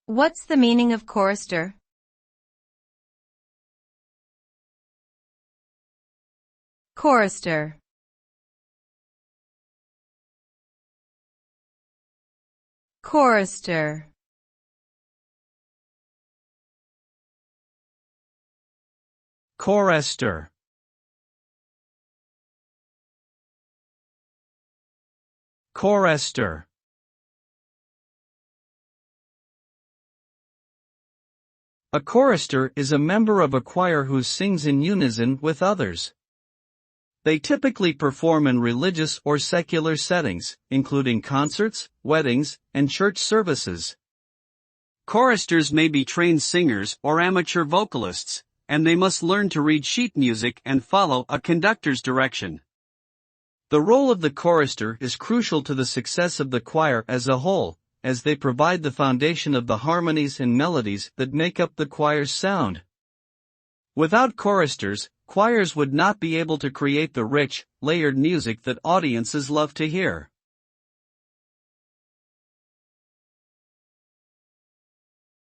What's the meaning of chorister? Chorister. Chorister. Chorister. Chorister. A chorister is a member of a choir who sings in unison with others. They typically perform in religious or secular settings, including concerts, weddings, and church services. Choristers may be trained singers or amateur vocalists, and they must learn to read sheet music and follow a conductor's direction. The role of the chorister is crucial to the success of the choir as a whole, as they provide the foundation of the harmonies and melodies that make up the choir's sound. Without choristers, choirs would not be able to create the rich, layered music that audiences love to hear.